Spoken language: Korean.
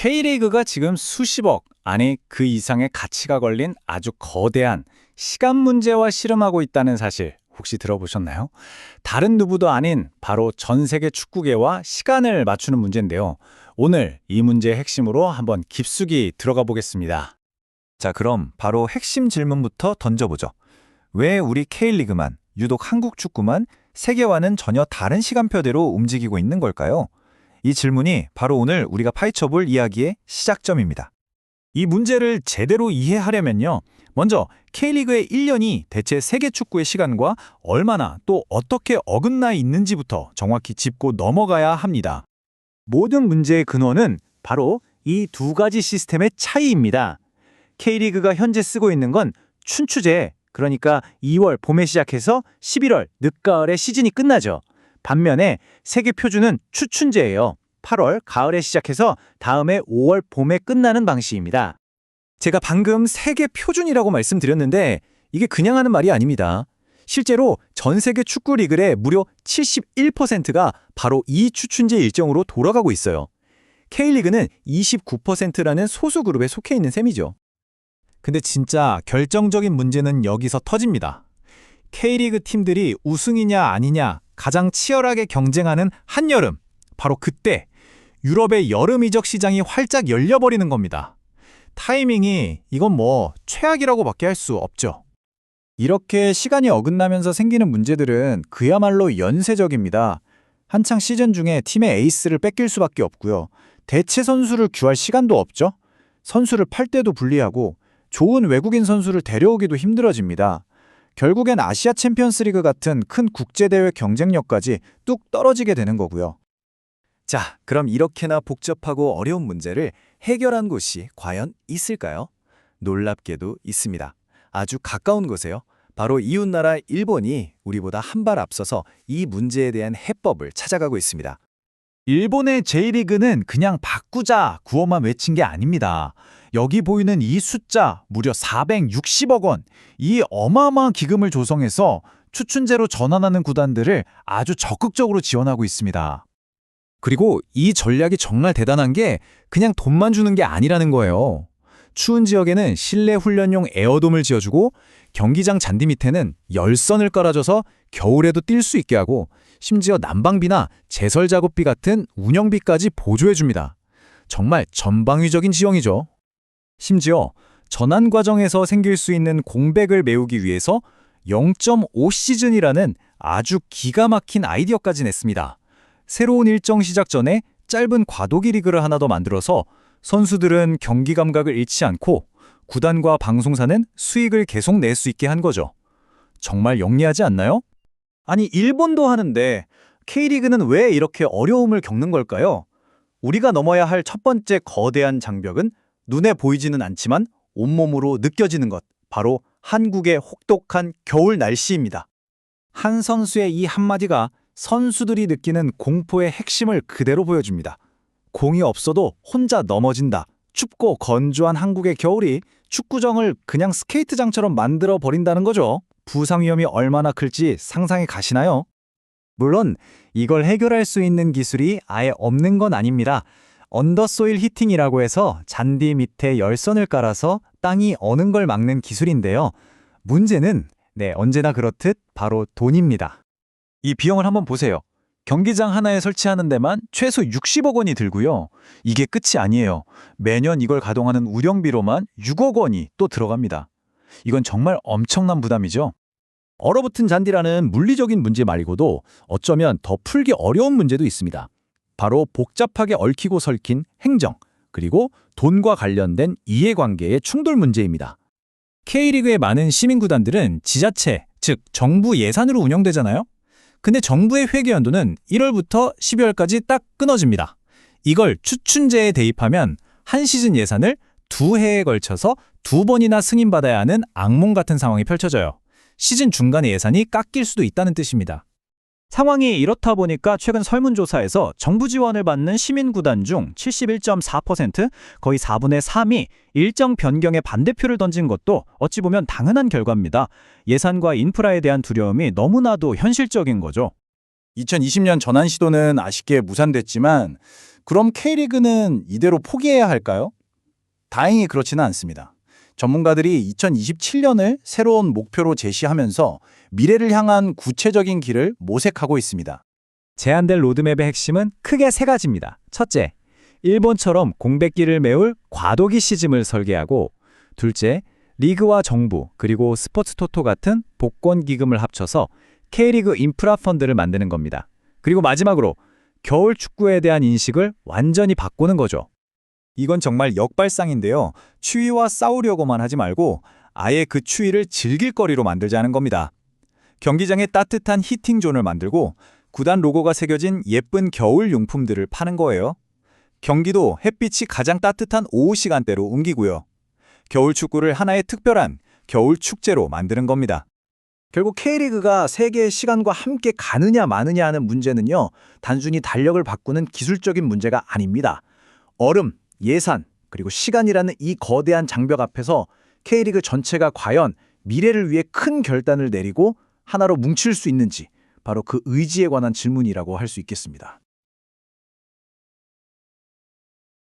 K리그가 지금 수십억, 아니 그 이상의 가치가 걸린 아주 거대한 시간 문제와 씨름하고 있다는 사실 혹시 들어보셨나요? 다른 누구도 아닌 바로 전 세계 축구계와 시간을 맞추는 문제인데요. 오늘 이 문제의 핵심으로 한번 깊숙이 들어가 보겠습니다. 자, 그럼 바로 핵심 질문부터 던져보죠. 왜 우리 K리그만, 유독 한국 축구만 세계와는 전혀 다른 시간표대로 움직이고 있는 걸까요? 이 질문이 바로 오늘 우리가 파헤쳐볼 이야기의 시작점입니다. 이 문제를 제대로 이해하려면요. 먼저 K리그의 1년이 대체 세계 축구의 시간과 얼마나 또 어떻게 어긋나 있는지부터 정확히 짚고 넘어가야 합니다. 모든 문제의 근원은 바로 이 두 가지 시스템의 차이입니다. K리그가 현재 쓰고 있는 건 춘추제, 그러니까 2월 봄에 시작해서 11월 늦가을에 시즌이 끝나죠. 반면에 세계 표준은 추춘제예요. 8월 가을에 시작해서 다음해 5월 봄에 끝나는 방식입니다. 제가 방금 세계 표준이라고 말씀드렸는데 이게 그냥 하는 말이 아닙니다. 실제로 전 세계 축구 리그의 무려 71%가 바로 이 추춘제 일정으로 돌아가고 있어요. K리그는 29%라는 소수 그룹에 속해 있는 셈이죠. 근데 진짜 결정적인 문제는 여기서 터집니다. K리그 팀들이 우승이냐 아니냐 가장 치열하게 경쟁하는 한여름, 바로 그때 유럽의 여름 이적 시장이 활짝 열려버리는 겁니다. 타이밍이 이건 최악이라고 밖에 할 수 없죠. 이렇게 시간이 어긋나면서 생기는 문제들은 그야말로 연쇄적입니다. 한창 시즌 중에 팀의 에이스를 뺏길 수밖에 없고요. 대체 선수를 구할 시간도 없죠. 선수를 팔 때도 불리하고 좋은 외국인 선수를 데려오기도 힘들어집니다. 결국엔 아시아 챔피언스 리그 같은 큰 국제대회 경쟁력까지 뚝 떨어지게 되는 거고요. 자, 그럼 이렇게나 복잡하고 어려운 문제를 해결한 곳이 과연 있을까요? 놀랍게도 있습니다. 아주 가까운 곳에요. 바로 이웃나라 일본이 우리보다 한 발 앞서서 이 문제에 대한 해법을 찾아가고 있습니다. 일본의 J리그는 그냥 바꾸자 구호만 외친 게 아닙니다. 여기 보이는 이 숫자 무려 460억 원, 이 어마어마한 기금을 조성해서 추춘제로 전환하는 구단들을 아주 적극적으로 지원하고 있습니다. 그리고 이 전략이 정말 대단한 게 그냥 돈만 주는 게 아니라는 거예요. 추운 지역에는 실내 훈련용 에어돔을 지어주고 경기장 잔디 밑에는 열선을 깔아줘서 겨울에도 뛸 수 있게 하고 심지어 난방비나 제설 작업비 같은 운영비까지 보조해줍니다. 정말 전방위적인 지원이죠. 심지어 전환 과정에서 생길 수 있는 공백을 메우기 위해서 0.5시즌이라는 아주 기가 막힌 아이디어까지 냈습니다. 새로운 일정 시작 전에 짧은 과도기 리그를 하나 더 만들어서 선수들은 경기 감각을 잃지 않고 구단과 방송사는 수익을 계속 낼 수 있게 한 거죠. 정말 영리하지 않나요? 아니, 일본도 하는데 K리그는 왜 이렇게 어려움을 겪는 걸까요? 우리가 넘어야 할 첫 번째 거대한 장벽은 눈에 보이지는 않지만 온몸으로 느껴지는 것, 바로 한국의 혹독한 겨울 날씨입니다. 한 선수의 이 한마디가 선수들이 느끼는 공포의 핵심을 그대로 보여줍니다. 공이 없어도 혼자 넘어진다. 춥고 건조한 한국의 겨울이 축구정을 그냥 스케이트장처럼 만들어 버린다는 거죠. 부상 위험이 얼마나 클지 상상이 가시나요? 물론 이걸 해결할 수 있는 기술이 아예 없는 건 아닙니다. 언더소일 히팅이라고 해서 잔디 밑에 열선을 깔아서 땅이 어는 걸 막는 기술인데요. 문제는 언제나 그렇듯 바로 돈입니다. 이 비용을 한번 보세요. 경기장 하나에 설치하는 데만 최소 60억 원이 들고요. 이게 끝이 아니에요. 매년 이걸 가동하는 운영비로만 6억 원이 또 들어갑니다. 이건 정말 엄청난 부담이죠. 얼어붙은 잔디라는 물리적인 문제 말고도 어쩌면 더 풀기 어려운 문제도 있습니다. 바로 복잡하게 얽히고 설킨 행정, 그리고 돈과 관련된 이해관계의 충돌 문제입니다. K리그의 많은 시민구단들은 지자체, 즉 정부 예산으로 운영되잖아요. 근데 정부의 회계연도는 1월부터 12월까지 딱 끊어집니다. 이걸 추춘제에 대입하면 한 시즌 예산을 2해에 걸쳐서 2번이나 승인받아야 하는 악몽 같은 상황이 펼쳐져요. 시즌 중간에 예산이 깎일 수도 있다는 뜻입니다. 상황이 이렇다 보니까 최근 설문조사에서 정부 지원을 받는 시민구단 중 71.4%, 거의 4분의 3이 일정 변경에 반대표를 던진 것도 어찌 보면 당연한 결과입니다. 예산과 인프라에 대한 두려움이 너무나도 현실적인 거죠. 2020년 전환 시도는 아쉽게 무산됐지만 그럼 K리그는 이대로 포기해야 할까요? 다행히 그렇지는 않습니다. 전문가들이 2027년을 새로운 목표로 제시하면서 미래를 향한 구체적인 길을 모색하고 있습니다. 제안될 로드맵의 핵심은 크게 세 가지입니다. 첫째, 일본처럼 공백기를 메울 과도기 시즘을 설계하고, 둘째, 리그와 정부 그리고 스포츠 토토 같은 복권 기금을 합쳐서 K리그 인프라 펀드를 만드는 겁니다. 그리고 마지막으로 겨울 축구에 대한 인식을 완전히 바꾸는 거죠. 이건 정말 역발상인데요. 추위와 싸우려고만 하지 말고 아예 그 추위를 즐길 거리로 만들자는 겁니다. 경기장에 따뜻한 히팅존을 만들고 구단 로고가 새겨진 예쁜 겨울 용품들을 파는 거예요. 경기도 햇빛이 가장 따뜻한 오후 시간대로 옮기고요. 겨울 축구를 하나의 특별한 겨울 축제로 만드는 겁니다. 결국 K리그가 세계의 시간과 함께 가느냐 마느냐 하는 문제는요, 단순히 달력을 바꾸는 기술적인 문제가 아닙니다. 얼음, 예산, 그리고 시간이라는 이 거대한 장벽 앞에서 K리그 전체가 과연 미래를 위해 큰 결단을 내리고 하나로 뭉칠 수 있는지, 바로 그 의지에 관한 질문이라고 할 수 있겠습니다.